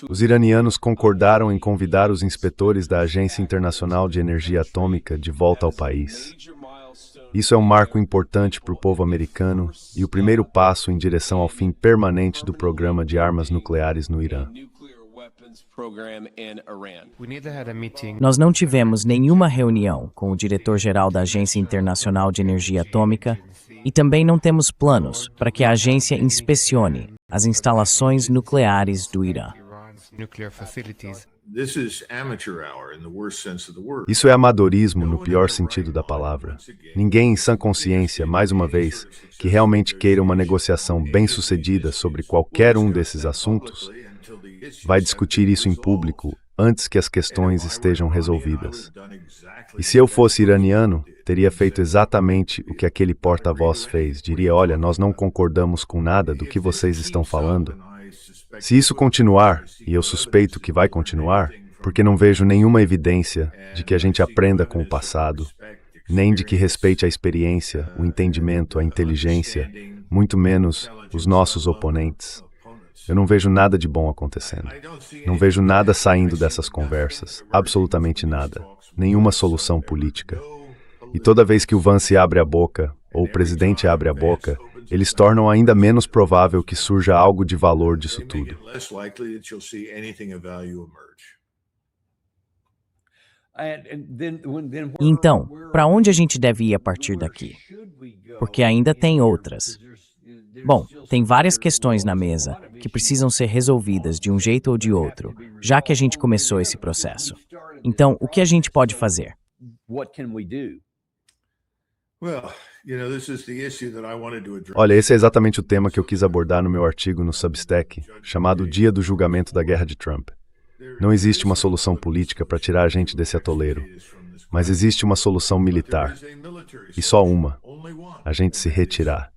Os iranianos concordaram em convidar os inspetores da Agência Internacional de Energia Atômica de volta ao país. Isso é um marco importante para o povo americano e o primeiro passo em direção ao fim permanente do programa de armas nucleares no Irã. Nós não tivemos nenhuma reunião com o diretor-geral da Agência Internacional de Energia Atômica e também não temos planos para que a agência inspecione as instalações nucleares do Irã. Isso é amadorismo no pior sentido da palavra. Ninguém em sã consciência, mais uma vez, que realmente queira uma negociação bem-sucedida sobre qualquer um desses assuntos, vai discutir isso em público antes que as questões estejam resolvidas. E se eu fosse iraniano, teria feito exatamente o que aquele porta-voz fez. Diria, olha, nós não concordamos com nada do que vocês estão falando. Se isso continuar, e eu suspeito que vai continuar, porque não vejo nenhuma evidência de que a gente aprenda com o passado, nem de que respeite a experiência, o entendimento, a inteligência, muito menos os nossos oponentes. Eu não vejo nada de bom acontecendo. Não vejo nada saindo dessas conversas, absolutamente nada. Nenhuma solução política. E toda vez que o Vance abre a boca, ou o presidente abre a boca, eles tornam ainda menos provável que surja algo de valor disso tudo. Então, para onde a gente deve ir a partir daqui? Porque ainda tem outras. Bom, tem várias questões na mesa que precisam ser resolvidas de um jeito ou de outro, já que a gente começou esse processo. Então, o que a gente pode fazer? Olha, esse é exatamente o tema que eu quis abordar no meu artigo no Substack, chamado Dia do Julgamento da Guerra de Trump. Não existe uma solução política para tirar a gente desse atoleiro, mas existe uma solução militar. E só uma: a gente se retirar.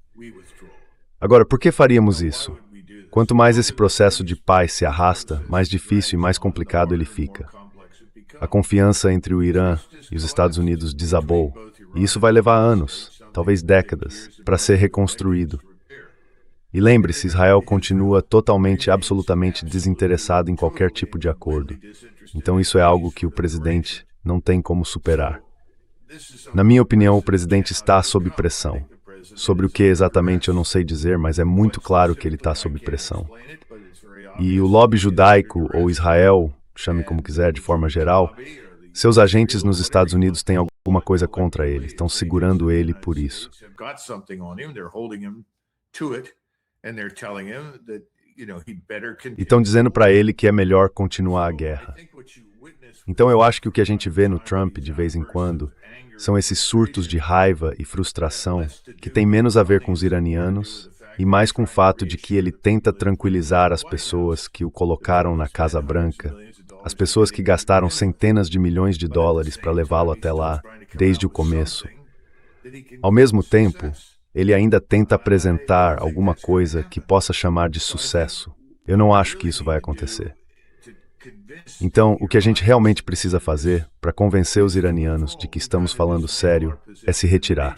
Agora, por que faríamos isso? Quanto mais esse processo de paz se arrasta, mais difícil e mais complicado ele fica. A confiança entre o Irã e os Estados Unidos desabou, e isso vai levar anos, talvez décadas, para ser reconstruído. E lembre-se, Israel continua totalmente, absolutamente desinteressado em qualquer tipo de acordo. Então isso é algo que o presidente não tem como superar. Na minha opinião, o presidente está sob pressão. Sobre o que exatamente eu não sei dizer, mas é muito claro que ele está sob pressão. E o lobby judaico, ou Israel, chame como quiser de forma geral, seus agentes nos Estados Unidos têm alguma coisa contra ele, estão segurando ele por isso. E estão dizendo para ele que é melhor continuar a guerra. Então eu acho que o que a gente vê no Trump de vez em quando são esses surtos de raiva e frustração que tem menos a ver com os iranianos e mais com o fato de que ele tenta tranquilizar as pessoas que o colocaram na Casa Branca, as pessoas que gastaram centenas de milhões de dólares para levá-lo até lá, desde o começo. Ao mesmo tempo, ele ainda tenta apresentar alguma coisa que possa chamar de sucesso. Eu não acho que isso vai acontecer. Então, o que a gente realmente precisa fazer para convencer os iranianos de que estamos falando sério é se retirar.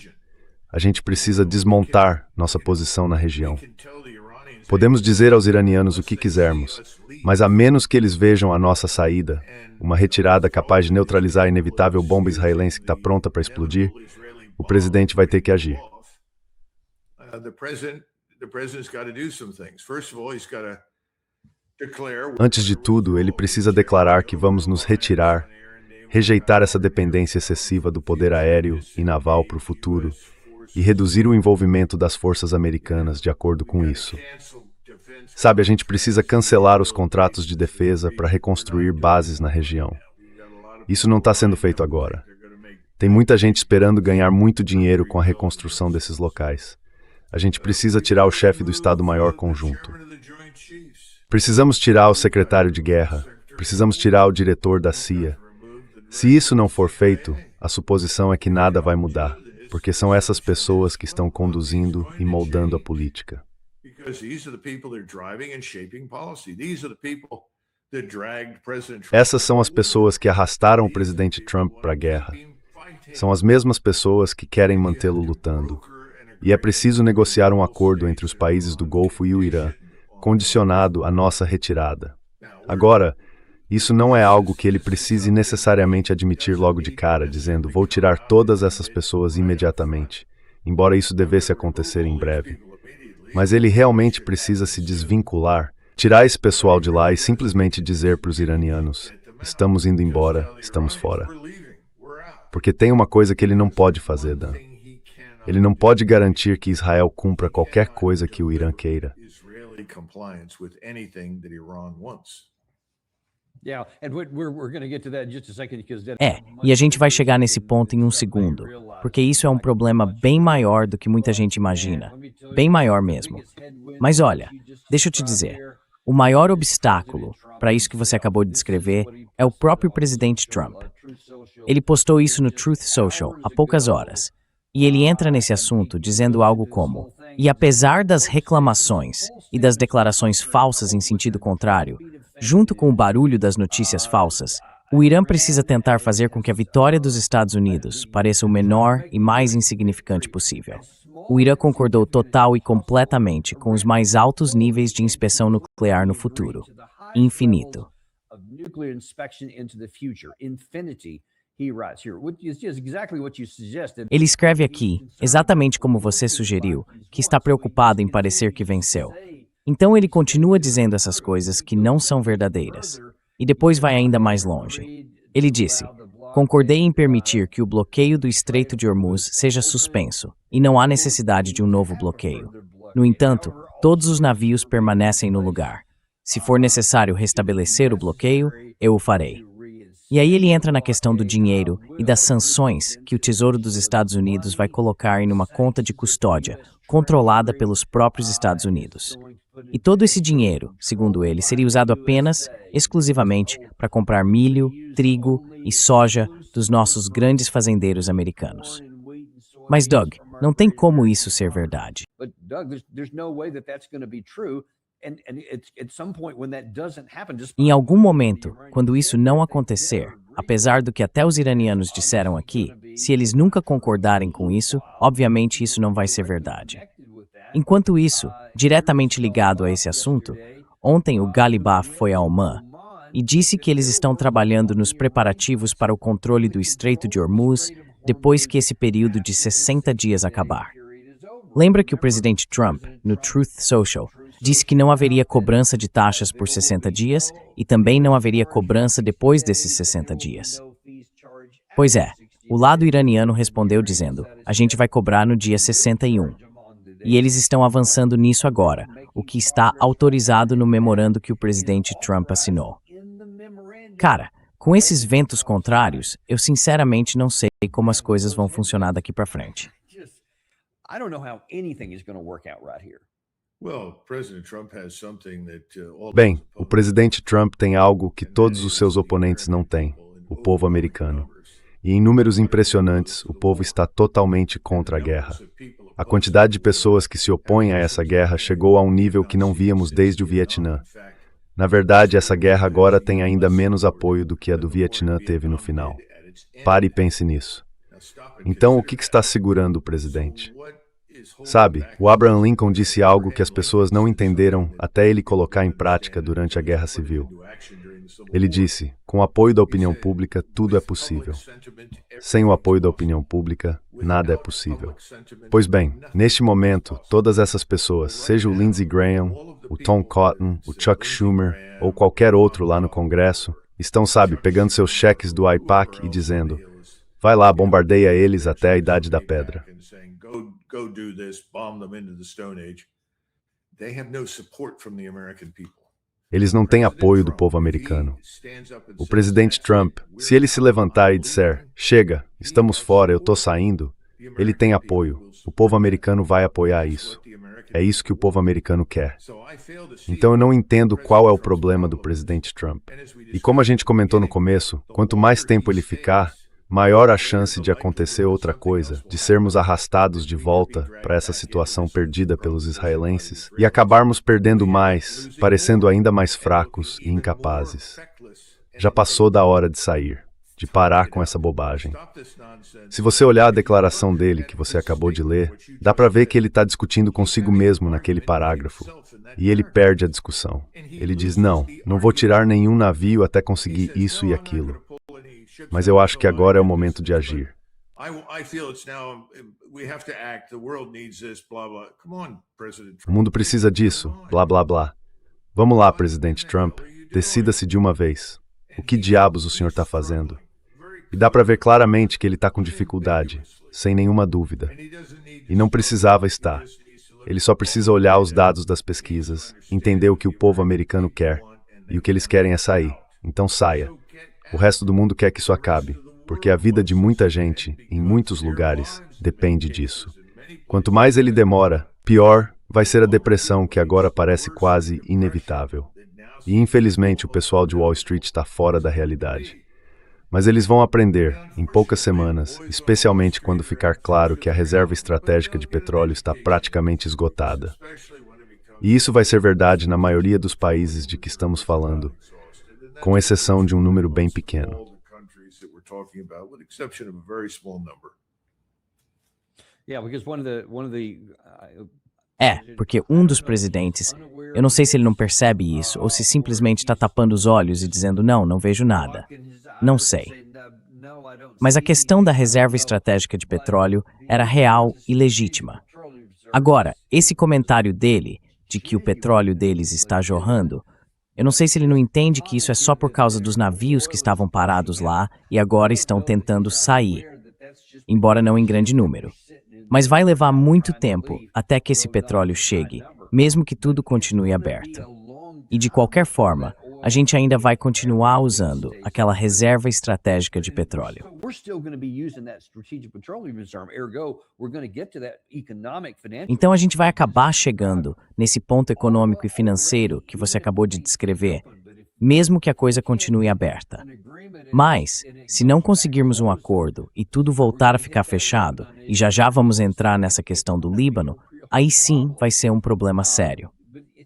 A gente precisa desmontar nossa posição na região. Podemos dizer aos iranianos o que quisermos, mas a menos que eles vejam a nossa saída, uma retirada capaz de neutralizar a inevitável bomba israelense que está pronta para explodir, o presidente vai ter que agir. Antes de tudo, ele precisa declarar que vamos nos retirar, rejeitar essa dependência excessiva do poder aéreo e naval para o futuro e reduzir o envolvimento das forças americanas de acordo com isso. Sabe, a gente precisa cancelar os contratos de defesa para reconstruir bases na região. Isso não está sendo feito agora. Tem muita gente esperando ganhar muito dinheiro com a reconstrução desses locais. A gente precisa tirar o chefe do Estado-Maior Conjunto. Precisamos tirar o secretário de guerra. Precisamos tirar o diretor da CIA. Se isso não for feito, a suposição é que nada vai mudar, porque são essas pessoas que estão conduzindo e moldando a política. Essas são as pessoas que arrastaram o presidente Trump para a guerra. São as mesmas pessoas que querem mantê-lo lutando. E é preciso negociar um acordo entre os países do Golfo e o Irã condicionado à nossa retirada. Agora, isso não é algo que ele precise necessariamente admitir logo de cara, dizendo, vou tirar todas essas pessoas imediatamente, embora isso devesse acontecer em breve. Mas ele realmente precisa se desvincular, tirar esse pessoal de lá e simplesmente dizer para os iranianos, estamos indo embora, estamos fora. Porque tem uma coisa que ele não pode fazer, Dan. Ele não pode garantir que Israel cumpra qualquer coisa que o Irã queira. E a gente vai chegar nesse ponto em um segundo, porque isso é um problema bem maior do que muita gente imagina. Bem maior mesmo. Mas olha, deixa eu te dizer, o maior obstáculo para isso que você acabou de descrever é o próprio presidente Trump. Ele postou isso no Truth Social há poucas horas. E ele entra nesse assunto dizendo algo como: e apesar das reclamações e das declarações falsas em sentido contrário, junto com o barulho das notícias falsas, o Irã precisa tentar fazer com que a vitória dos Estados Unidos pareça o menor e mais insignificante possível. O Irã concordou total e completamente com os mais altos níveis de inspeção nuclear no futuro. Infinito. Ele escreve aqui, exatamente como você sugeriu, que está preocupado em parecer que venceu. Então ele continua dizendo essas coisas que não são verdadeiras. E depois vai ainda mais longe. Ele disse, concordei em permitir que o bloqueio do Estreito de Hormuz seja suspenso, e não há necessidade de um novo bloqueio. No entanto, todos os navios permanecem no lugar. Se for necessário restabelecer o bloqueio, eu o farei. E aí ele entra na questão do dinheiro e das sanções que o Tesouro dos Estados Unidos vai colocar em uma conta de custódia, controlada pelos próprios Estados Unidos. E todo esse dinheiro, segundo ele, seria usado apenas, exclusivamente, para comprar milho, trigo e soja dos nossos grandes fazendeiros americanos. Mas, Doug, não tem como isso ser verdade. Em algum momento, quando isso não acontecer, apesar do que até os iranianos disseram aqui, se eles nunca concordarem com isso, obviamente isso não vai ser verdade. Enquanto isso, diretamente ligado a esse assunto, ontem o Ghalibaf foi a Omã e disse que eles estão trabalhando nos preparativos para o controle do Estreito de Hormuz depois que esse período de 60 dias acabar. Lembra que o presidente Trump, no Truth Social, disse que não haveria cobrança de taxas por 60 dias e também não haveria cobrança depois desses 60 dias. Pois é, o lado iraniano respondeu dizendo, a gente vai cobrar no dia 61. E eles estão avançando nisso agora, o que está autorizado no memorando que o presidente Trump assinou. Cara, com esses ventos contrários, eu sinceramente não sei como as coisas vão funcionar daqui para frente. Bem, o presidente Trump tem algo que todos os seus oponentes não têm, o povo americano. E em números impressionantes, o povo está totalmente contra a guerra. A quantidade de pessoas que se opõem a essa guerra chegou a um nível que não víamos desde o Vietnã. Na verdade, essa guerra agora tem ainda menos apoio do que a do Vietnã teve no final. Pare e pense nisso. Então, o que está segurando o presidente? Sabe, o Abraham Lincoln disse algo que as pessoas não entenderam até ele colocar em prática durante a Guerra Civil. Ele disse, com o apoio da opinião pública, tudo é possível. Sem o apoio da opinião pública, nada é possível. Pois bem, neste momento, todas essas pessoas, seja o Lindsey Graham, o Tom Cotton, o Chuck Schumer ou qualquer outro lá no Congresso, estão, pegando seus cheques do AIPAC e dizendo, vai lá, bombardeia eles até a Idade da Pedra. Eles não têm apoio do povo americano. O presidente Trump, se ele se levantar e disser, chega, estamos fora, eu estou saindo, ele tem apoio. O povo americano vai apoiar isso. É isso que o povo americano quer. Então eu não entendo qual é o problema do presidente Trump. E como a gente comentou no começo, quanto mais tempo ele ficar, maior a chance de acontecer outra coisa, de sermos arrastados de volta para essa situação perdida pelos israelenses e acabarmos perdendo mais, parecendo ainda mais fracos e incapazes. Já passou da hora de sair. de parar com essa bobagem. Se você olhar a declaração dele que você acabou de ler, dá para ver que ele está discutindo consigo mesmo naquele parágrafo. E ele perde a discussão. Ele diz, não vou tirar nenhum navio até conseguir isso e aquilo. Mas eu acho que agora é o momento de agir. O mundo precisa disso, blá blá blá. Vamos lá, presidente Trump, decida-se de uma vez. O que diabos o senhor está fazendo? E dá para ver claramente que ele está com dificuldade, sem nenhuma dúvida. E não precisava estar. Ele só precisa olhar os dados das pesquisas, entender o que o povo americano quer, e o que eles querem é sair. Então saia. O resto do mundo quer que isso acabe, porque a vida de muita gente, em muitos lugares, depende disso. Quanto mais ele demora, pior vai ser a depressão que agora parece quase inevitável. E infelizmente o pessoal de Wall Street está fora da realidade. Mas eles vão aprender, em poucas semanas, especialmente quando ficar claro que a reserva estratégica de petróleo está praticamente esgotada. E isso vai ser verdade na maioria dos países de que estamos falando, com exceção de um número bem pequeno. Porque um dos presidentes, eu não sei se ele não percebe isso, ou se simplesmente está tapando os olhos e dizendo, não vejo nada. Não sei. Mas a questão da reserva estratégica de petróleo era real e legítima. Agora, esse comentário dele, de que o petróleo deles está jorrando, eu não sei se ele não entende que isso é só por causa dos navios que estavam parados lá e agora estão tentando sair, embora não em grande número. Mas vai levar muito tempo até que esse petróleo chegue, mesmo que tudo continue aberto. E de qualquer forma, a gente ainda vai continuar usando aquela reserva estratégica de petróleo. Então a gente vai acabar chegando nesse ponto econômico e financeiro que você acabou de descrever, mesmo que a coisa continue aberta. Mas, se não conseguirmos um acordo e tudo voltar a ficar fechado, e já vamos entrar nessa questão do Líbano, aí sim vai ser um problema sério.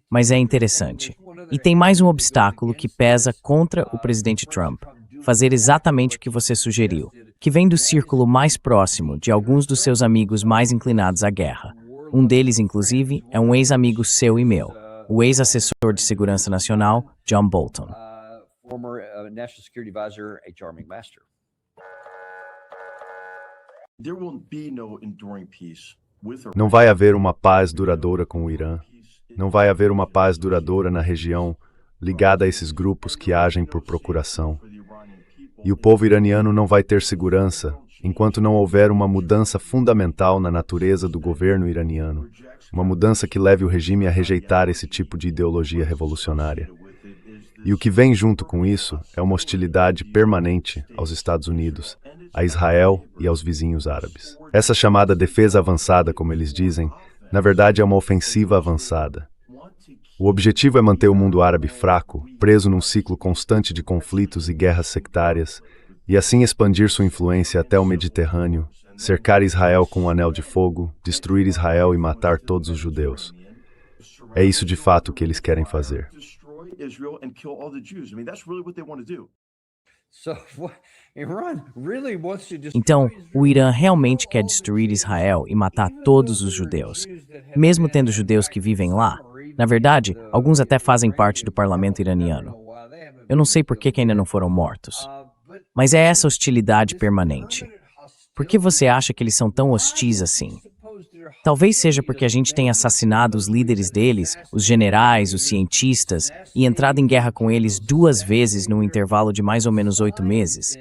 Mas é interessante. E tem mais um obstáculo que pesa contra o presidente Trump, fazer exatamente o que você sugeriu, que vem do círculo mais próximo de alguns dos seus amigos mais inclinados à guerra. Um deles, inclusive, é um ex-amigo seu e meu, o ex-assessor de segurança nacional, John Bolton. Não vai haver uma paz duradoura com o Irã. Não vai haver uma paz duradoura na região ligada a esses grupos que agem por procuração. E o povo iraniano não vai ter segurança enquanto não houver uma mudança fundamental na natureza do governo iraniano. Uma mudança que leve o regime a rejeitar esse tipo de ideologia revolucionária. E o que vem junto com isso é uma hostilidade permanente aos Estados Unidos, a Israel e aos vizinhos árabes. Essa chamada defesa avançada, como eles dizem, na verdade é uma ofensiva avançada. O objetivo é manter o mundo árabe fraco, preso num ciclo constante de conflitos e guerras sectárias, e assim expandir sua influência até o Mediterrâneo, cercar Israel com um anel de fogo, destruir Israel e matar todos os judeus. É isso de fato que eles querem fazer. Então, o Irã realmente quer destruir Israel e matar todos os judeus, mesmo tendo judeus que vivem lá. Na verdade, alguns até fazem parte do parlamento iraniano. Eu não sei por que ainda não foram mortos. Mas é essa hostilidade permanente. Por que você acha que eles são tão hostis assim? Talvez seja porque a gente tem assassinado os líderes deles, os generais, os cientistas, e entrado em guerra com eles 2 vezes num intervalo de mais ou menos 8 meses.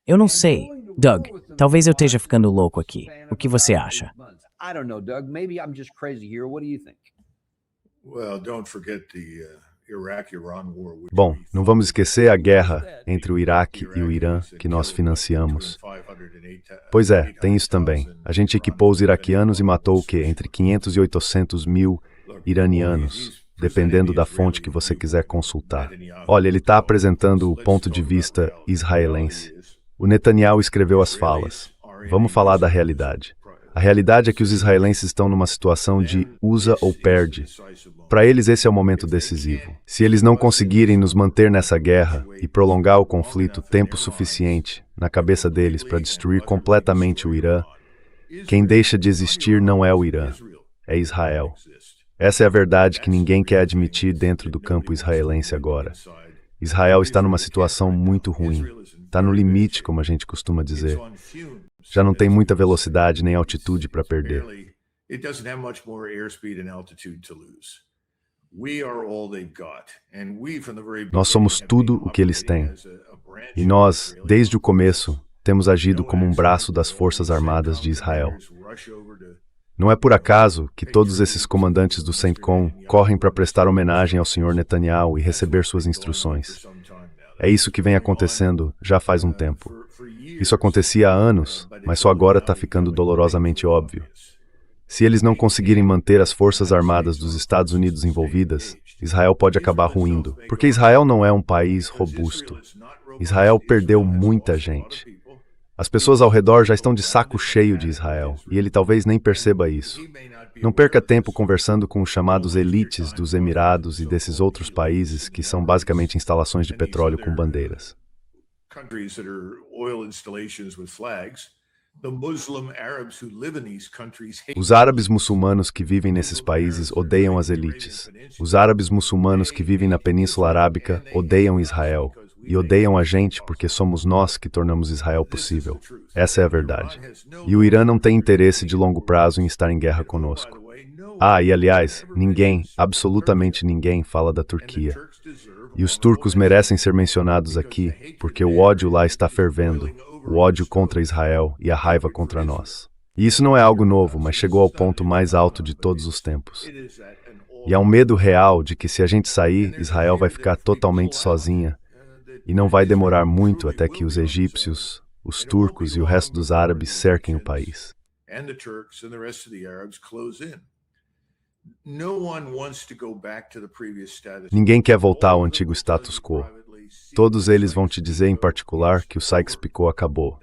Eu não sei. Doug, talvez eu esteja ficando louco aqui. O que você acha? Bom, não vamos esquecer a guerra entre o Iraque e o Irã que nós financiamos. Pois é, tem isso também. A gente equipou os iraquianos e matou o quê? Entre 500 e 800 mil iranianos, dependendo da fonte que você quiser consultar. Olha, ele está apresentando o ponto de vista israelense. O Netanyahu escreveu as falas. Vamos falar da realidade. A realidade é que os israelenses estão numa situação de usa ou perde. Para eles esse é o momento decisivo. Se eles não conseguirem nos manter nessa guerra e prolongar o conflito tempo suficiente na cabeça deles para destruir completamente o Irã, quem deixa de existir não é o Irã, é Israel. Essa é a verdade que ninguém quer admitir dentro do campo israelense agora. Israel está numa situação muito ruim. Está no limite, como a gente costuma dizer. Já não tem muita velocidade nem altitude para perder. Nós somos tudo o que eles têm. E nós, desde o começo, temos agido como um braço das Forças Armadas de Israel. Não é por acaso que todos esses comandantes do CENTCOM correm para prestar homenagem ao Sr. Netanyahu e receber suas instruções. É isso que vem acontecendo já faz um tempo. Isso acontecia há anos, mas só agora está ficando dolorosamente óbvio. Se eles não conseguirem manter as Forças Armadas dos Estados Unidos envolvidas, Israel pode acabar ruindo, porque Israel não é um país robusto. Israel perdeu muita gente. As pessoas ao redor já estão de saco cheio de Israel, e ele talvez nem perceba isso. Não perca tempo conversando com os chamados elites dos Emirados e desses outros países que são basicamente instalações de petróleo com bandeiras. Os árabes muçulmanos que vivem nesses países odeiam as elites. Os árabes muçulmanos que vivem na Península Arábica odeiam Israel. E odeiam a gente porque somos nós que tornamos Israel possível. Essa é a verdade. E o Irã não tem interesse de longo prazo em estar em guerra conosco. E aliás, ninguém, absolutamente ninguém, fala da Turquia. E os turcos merecem ser mencionados aqui, porque o ódio lá está fervendo. O ódio contra Israel e a raiva contra nós. E isso não é algo novo, mas chegou ao ponto mais alto de todos os tempos. E há um medo real de que se a gente sair, Israel vai ficar totalmente sozinha. E não vai demorar muito até que os egípcios, os turcos e o resto dos árabes cerquem o país. Ninguém quer voltar ao antigo status quo. Todos eles vão te dizer em particular que o Sykes-Picot acabou.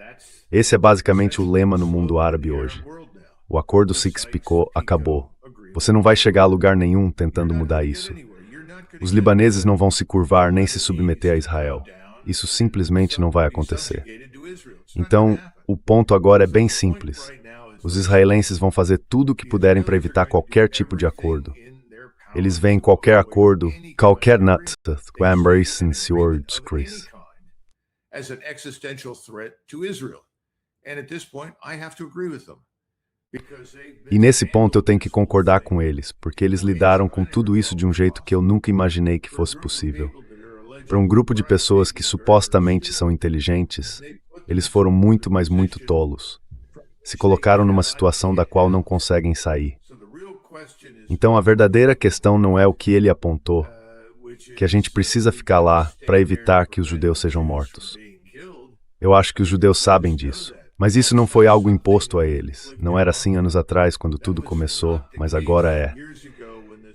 Esse é basicamente o lema no mundo árabe hoje. O acordo Sykes-Picot acabou. Você não vai chegar a lugar nenhum tentando mudar isso. Os libaneses não vão se curvar nem se submeter a Israel. Isso simplesmente não vai acontecer. Então, o ponto agora é bem simples. Os israelenses vão fazer tudo o que puderem para evitar qualquer tipo de acordo. Eles veem qualquer acordo, qualquer Chris. E nesse ponto eu tenho que concordar com eles, porque eles lidaram com tudo isso de um jeito que eu nunca imaginei que fosse possível. Para um grupo de pessoas que supostamente são inteligentes, eles foram muito, mas muito tolos. Se colocaram numa situação da qual não conseguem sair. Então a verdadeira questão não é o que ele apontou, que a gente precisa ficar lá para evitar que os judeus sejam mortos. Eu acho que os judeus sabem disso. Mas isso não foi algo imposto a eles. Não era assim anos atrás, quando tudo começou, mas agora é.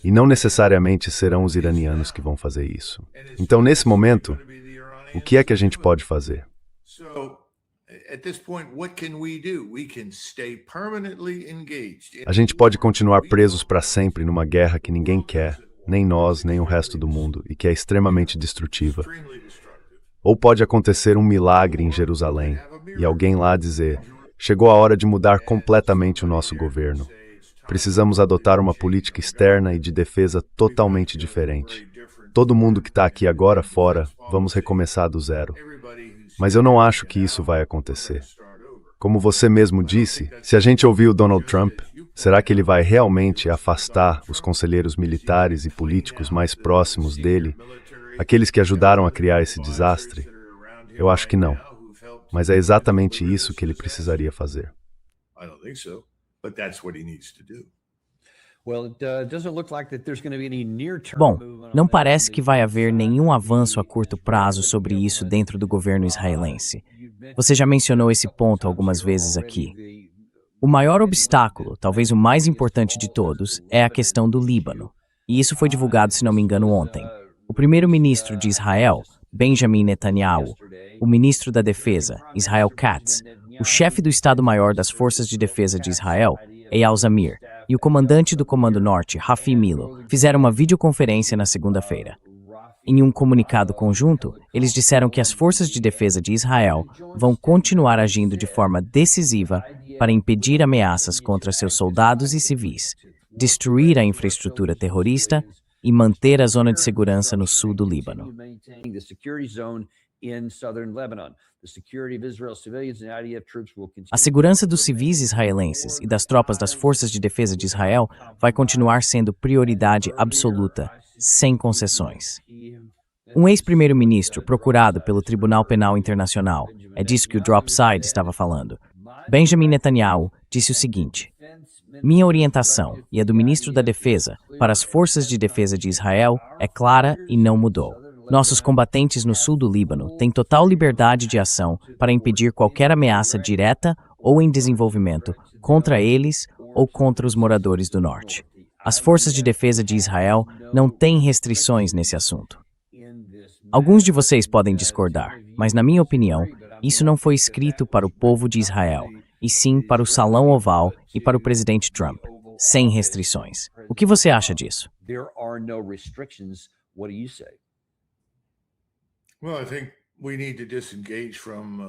E não necessariamente serão os iranianos que vão fazer isso. Então, nesse momento, o que é que a gente pode fazer? A gente pode continuar presos para sempre numa guerra que ninguém quer, nem nós, nem o resto do mundo, e que é extremamente destrutiva. Ou pode acontecer um milagre em Jerusalém, e alguém lá dizer, chegou a hora de mudar completamente o nosso governo. Precisamos adotar uma política externa e de defesa totalmente diferente. Todo mundo que está aqui agora fora, vamos recomeçar do zero. Mas eu não acho que isso vai acontecer. Como você mesmo disse, se a gente ouvir o Donald Trump, será que ele vai realmente afastar os conselheiros militares e políticos mais próximos dele, aqueles que ajudaram a criar esse desastre? Eu acho que não. Mas é exatamente isso que ele precisaria fazer. Bom, não parece que vai haver nenhum avanço a curto prazo sobre isso dentro do governo israelense. Você já mencionou esse ponto algumas vezes aqui. O maior obstáculo, talvez o mais importante de todos, é a questão do Líbano. E isso foi divulgado, se não me engano, ontem. O primeiro-ministro de Israel, Benjamin Netanyahu, o ministro da Defesa, Israel Katz, o chefe do Estado-Maior das Forças de Defesa de Israel, Eyal Zamir, e o comandante do Comando Norte, Rafi Milo, fizeram uma videoconferência na segunda-feira. Em um comunicado conjunto, eles disseram que as forças de defesa de Israel vão continuar agindo de forma decisiva para impedir ameaças contra seus soldados e civis, destruir a infraestrutura terrorista e manter a zona de segurança no sul do Líbano. A segurança dos civis israelenses e das tropas das forças de defesa de Israel vai continuar sendo prioridade absoluta, sem concessões. Um ex-primeiro-ministro procurado pelo Tribunal Penal Internacional, é disso que o Dropside estava falando, Benjamin Netanyahu, disse o seguinte: minha orientação e a do ministro da Defesa para as forças de defesa de Israel é clara e não mudou. Nossos combatentes no sul do Líbano têm total liberdade de ação para impedir qualquer ameaça direta ou em desenvolvimento contra eles ou contra os moradores do norte. As forças de defesa de Israel não têm restrições nesse assunto. Alguns de vocês podem discordar, mas na minha opinião, isso não foi escrito para o povo de Israel, e sim para o Salão Oval e para o presidente Trump, sem restrições. O que você acha disso?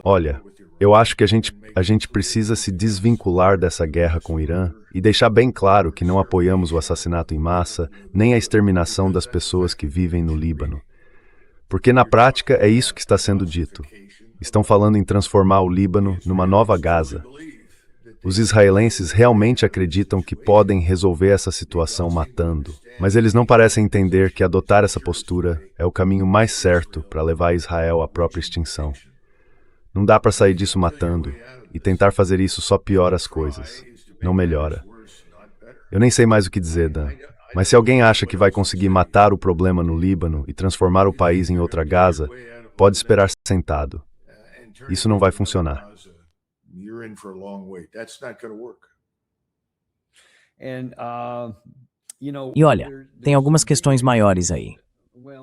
Olha, eu acho que a gente precisa se desvincular dessa guerra com o Irã e deixar bem claro que não apoiamos o assassinato em massa, nem a exterminação das pessoas que vivem no Líbano. Porque na prática é isso que está sendo dito. Estão falando em transformar o Líbano numa nova Gaza. Os israelenses realmente acreditam que podem resolver essa situação matando, mas eles não parecem entender que adotar essa postura é o caminho mais certo para levar Israel à própria extinção. Não dá para sair disso matando, e tentar fazer isso só piora as coisas, não melhora. Eu nem sei mais o que dizer, Dan, mas se alguém acha que vai conseguir matar o problema no Líbano e transformar o país em outra Gaza, pode esperar sentado. Isso não vai funcionar. E olha, tem algumas questões maiores aí.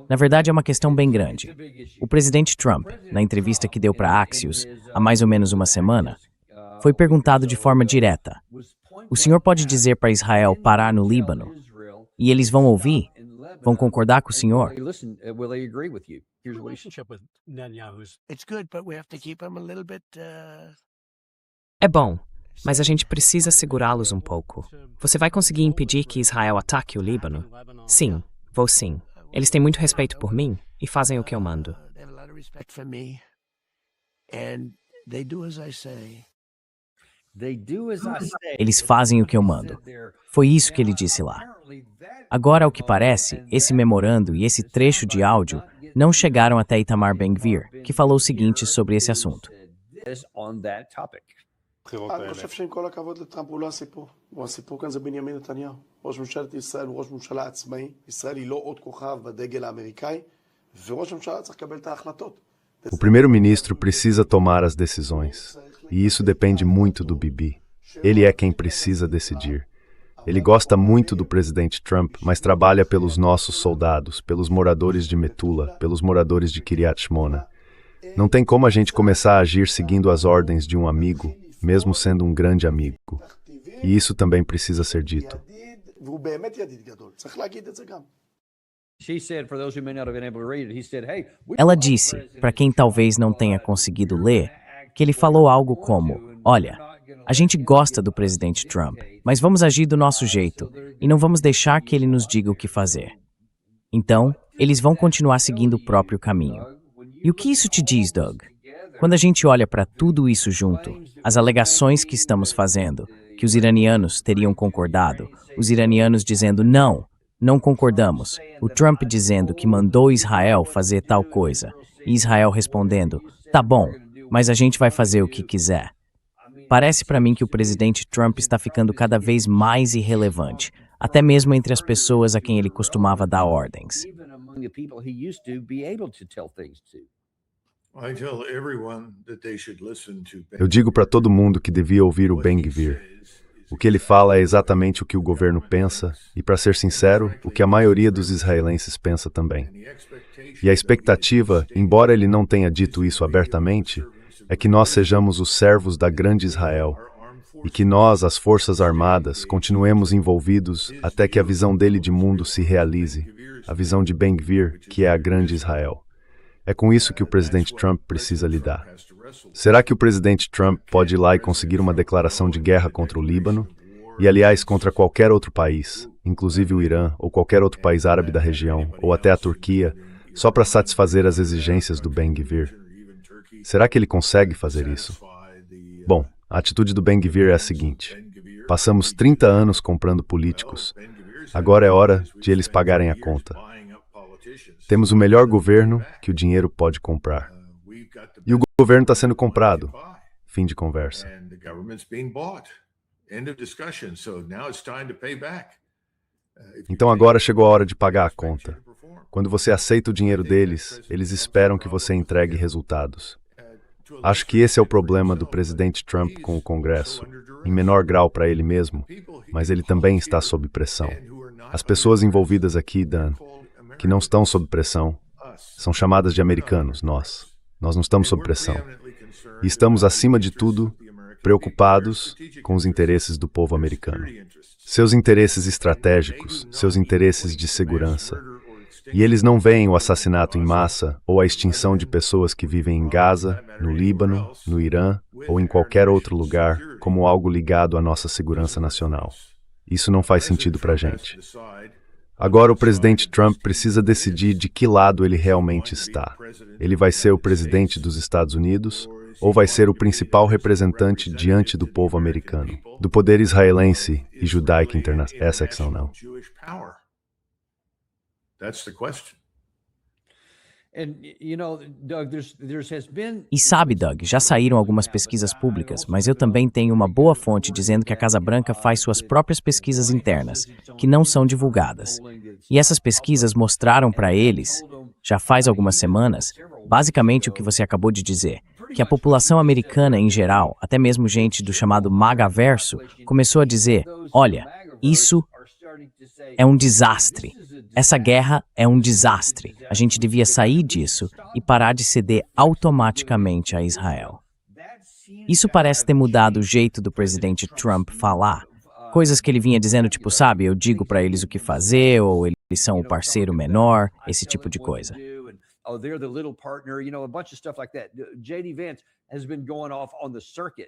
Na verdade, é uma questão bem grande. O presidente Trump, na entrevista que deu para Axios, há mais ou menos uma semana, foi perguntado de forma direta: o senhor pode dizer para Israel parar no Líbano? E eles vão ouvir? Vão concordar com o senhor? É bom, mas a gente precisa segurá-los um pouco. Você vai conseguir impedir que Israel ataque o Líbano? Sim, vou sim. Eles têm muito respeito por mim e fazem o que eu mando. Eles fazem o que eu mando. Foi isso que ele disse lá. Agora, ao que parece, esse memorando e esse trecho de áudio não chegaram até Itamar Ben-Gvir, que falou o seguinte sobre esse assunto. אני חושב שעם כל הכבוד לטראמפ הוא לא הסיפור. הסיפור כאן זה בנימין נתניהו. ראש ממשלת ישראל הוא ראש ממשלה עצמאי. ישראל היא לא עוד כוכב בדגל האמריקאי, וראש ממשלה צריך לקבל את ההחלטות. O primeiro-ministro precisa tomar as decisões, e isso depende muito do Bibi. Ele é quem precisa decidir. Ele gosta muito do presidente Trump, mas trabalha pelos nossos soldados, pelos moradores de Metula, pelos moradores de Kiryat Shmona. Não tem como a gente começar a agir seguindo as ordens de um amigo, mesmo sendo um grande amigo. E isso também precisa ser dito. Ela disse, para quem talvez não tenha conseguido ler, que ele falou algo como: olha, a gente gosta do presidente Trump, mas vamos agir do nosso jeito e não vamos deixar que ele nos diga o que fazer. Então, eles vão continuar seguindo o próprio caminho. E o que isso te diz, Doug? Quando a gente olha para tudo isso junto, as alegações que estamos fazendo, que os iranianos teriam concordado, os iranianos dizendo não, não concordamos, o Trump dizendo que mandou Israel fazer tal coisa, e Israel respondendo, tá bom, mas a gente vai fazer o que quiser. Parece para mim que o presidente Trump está ficando cada vez mais irrelevante, até mesmo entre as pessoas a quem ele costumava dar ordens. Eu digo para todo mundo que devia ouvir o Ben-Gvir. O que ele fala é exatamente o que o governo pensa e, para ser sincero, o que a maioria dos israelenses pensa também. E a expectativa, embora ele não tenha dito isso abertamente, é que nós sejamos os servos da grande Israel, e que nós, as Forças Armadas, continuemos envolvidos até que a visão dele de mundo se realize, a visão de Ben-Gvir, que é a grande Israel. É com isso que o presidente Trump precisa lidar. Será que o presidente Trump pode ir lá e conseguir uma declaração de guerra contra o Líbano? E, aliás, contra qualquer outro país, inclusive o Irã, ou qualquer outro país árabe da região, ou até a Turquia, só para satisfazer as exigências do Ben-Gvir? Será que ele consegue fazer isso? Bom, a atitude do Ben-Gvir é a seguinte: passamos 30 anos comprando políticos. Agora é hora de eles pagarem a conta. Temos o melhor governo que o dinheiro pode comprar. E o governo está sendo comprado. Fim de conversa. Então agora chegou a hora de pagar a conta. Quando você aceita o dinheiro deles, eles esperam que você entregue resultados. Acho que esse é o problema do presidente Trump com o Congresso, em menor grau para ele mesmo, mas ele também está sob pressão. As pessoas envolvidas aqui, Dan, que não estão sob pressão, são chamadas de americanos, nós. Nós não estamos sob pressão. E estamos, acima de tudo, preocupados com os interesses do povo americano. Seus interesses estratégicos, seus interesses de segurança. E eles não veem o assassinato em massa ou a extinção de pessoas que vivem em Gaza, no Líbano, no Irã ou em qualquer outro lugar como algo ligado à nossa segurança nacional. Isso não faz sentido para a gente. Agora o presidente Trump precisa decidir de que lado ele realmente está. Ele vai ser o presidente dos Estados Unidos ou vai ser o principal representante diante do povo americano, do poder israelense e judaico internacional? Essa é a questão, não. That's the question. E sabe, Doug, já saíram algumas pesquisas públicas, mas eu também tenho uma boa fonte dizendo que a Casa Branca faz suas próprias pesquisas internas, que não são divulgadas. E essas pesquisas mostraram para eles, já faz algumas semanas, basicamente o que você acabou de dizer, que a população americana em geral, até mesmo gente do chamado MAGAverso, começou a dizer, olha, isso é um desastre. Essa guerra é um desastre. A gente devia sair disso e parar de ceder automaticamente a Israel. Isso parece ter mudado o jeito do presidente Trump falar. Coisas que ele vinha dizendo, tipo, sabe, eu digo para eles o que fazer, ou eles são o parceiro menor, esse tipo de coisa.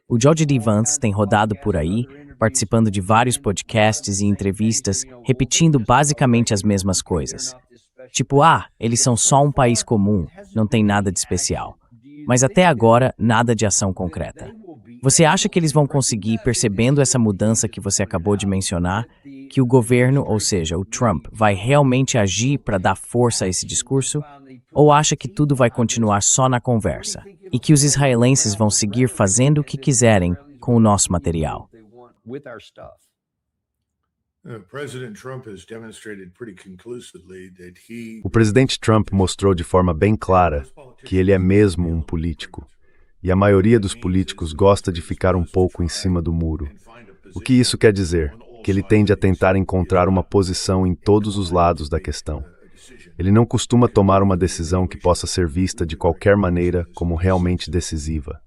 O J.D. Vance tem rodado por aí, participando de vários podcasts e entrevistas, repetindo basicamente as mesmas coisas. Tipo, eles são só um país comum, não tem nada de especial. Mas até agora, nada de ação concreta. Você acha que eles vão conseguir, percebendo essa mudança que você acabou de mencionar, que o governo, ou seja, o Trump, vai realmente agir para dar força a esse discurso? Ou acha que tudo vai continuar só na conversa? E que os israelenses vão seguir fazendo o que quiserem com o nosso material? O presidente Trump mostrou de forma bem clara que ele é mesmo um político. E a maioria dos políticos gosta de ficar um pouco em cima do muro. O que isso quer dizer? Que ele tende a tentar encontrar uma posição em todos os lados da questão. Ele não costuma tomar uma decisão que possa ser vista de qualquer maneira como realmente decisiva.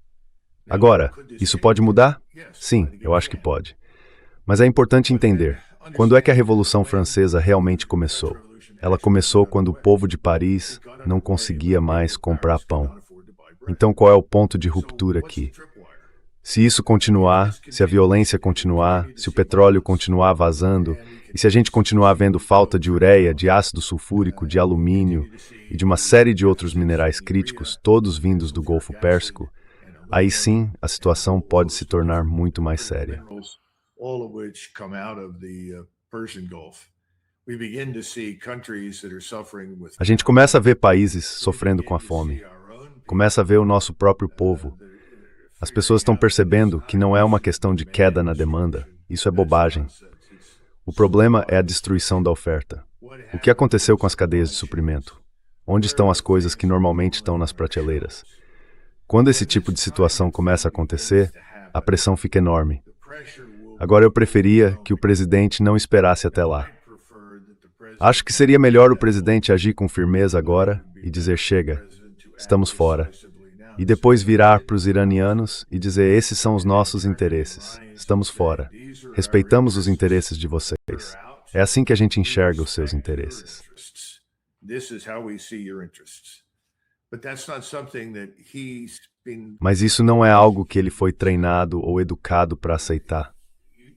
Agora, isso pode mudar? Sim, eu acho que pode. Mas é importante entender, quando é que a Revolução Francesa realmente começou? Ela começou quando o povo de Paris não conseguia mais comprar pão. Então qual é o ponto de ruptura aqui? Se isso continuar, se a violência continuar, se o petróleo continuar vazando, e se a gente continuar vendo falta de ureia, de ácido sulfúrico, de alumínio e de uma série de outros minerais críticos, todos vindos do Golfo Pérsico, aí sim a situação pode se tornar muito mais séria. A gente começa a ver países sofrendo com a fome. Começa a ver o nosso próprio povo. As pessoas estão percebendo que não é uma questão de queda na demanda. Isso é bobagem. O problema é a destruição da oferta. O que aconteceu com as cadeias de suprimento? Onde estão as coisas que normalmente estão nas prateleiras? Quando esse tipo de situação começa a acontecer, a pressão fica enorme. Agora eu preferia que o presidente não esperasse até lá. Acho que seria melhor o presidente agir com firmeza agora e dizer chega, estamos fora. E depois virar para os iranianos e dizer: esses são os nossos interesses. Estamos fora. Respeitamos os interesses de vocês. É assim que a gente enxerga os seus interesses. Mas isso não é algo que ele foi treinado ou educado para aceitar.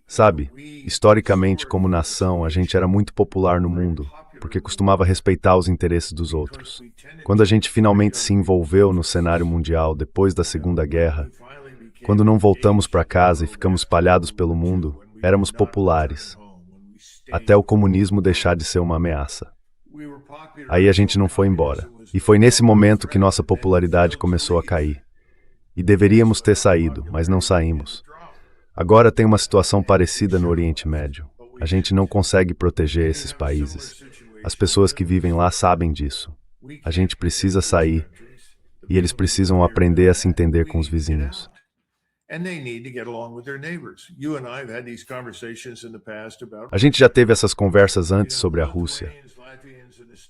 Sabe, historicamente, como nação, a gente era muito popular no mundo, porque costumava respeitar os interesses dos outros. Quando a gente finalmente se envolveu no cenário mundial depois da Segunda Guerra, quando não voltamos para casa e ficamos espalhados pelo mundo, éramos populares, até o comunismo deixar de ser uma ameaça. Aí a gente não foi embora. E foi nesse momento que nossa popularidade começou a cair. E deveríamos ter saído, mas não saímos. Agora tem uma situação parecida no Oriente Médio. A gente não consegue proteger esses países. As pessoas que vivem lá sabem disso. A gente precisa sair e eles precisam aprender a se entender com os vizinhos. A gente já teve essas conversas antes sobre a Rússia.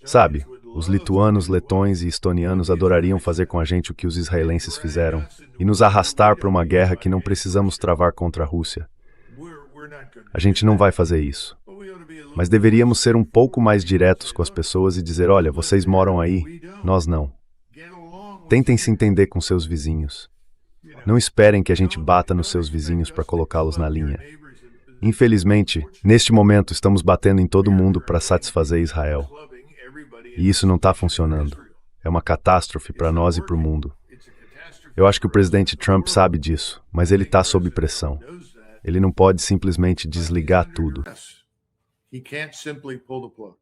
Sabe, os lituanos, letões e estonianos adorariam fazer com a gente o que os israelenses fizeram e nos arrastar para uma guerra que não precisamos travar contra a Rússia. A gente não vai fazer isso. Mas deveríamos ser um pouco mais diretos com as pessoas e dizer: olha, vocês moram aí, nós não. Tentem se entender com seus vizinhos. Não esperem que a gente bata nos seus vizinhos para colocá-los na linha. Infelizmente, neste momento estamos batendo em todo mundo para satisfazer Israel. E isso não está funcionando. É uma catástrofe para nós e para o mundo. Eu acho que o presidente Trump sabe disso, mas ele está sob pressão. Ele não pode simplesmente desligar tudo. He can't simply pull the plug.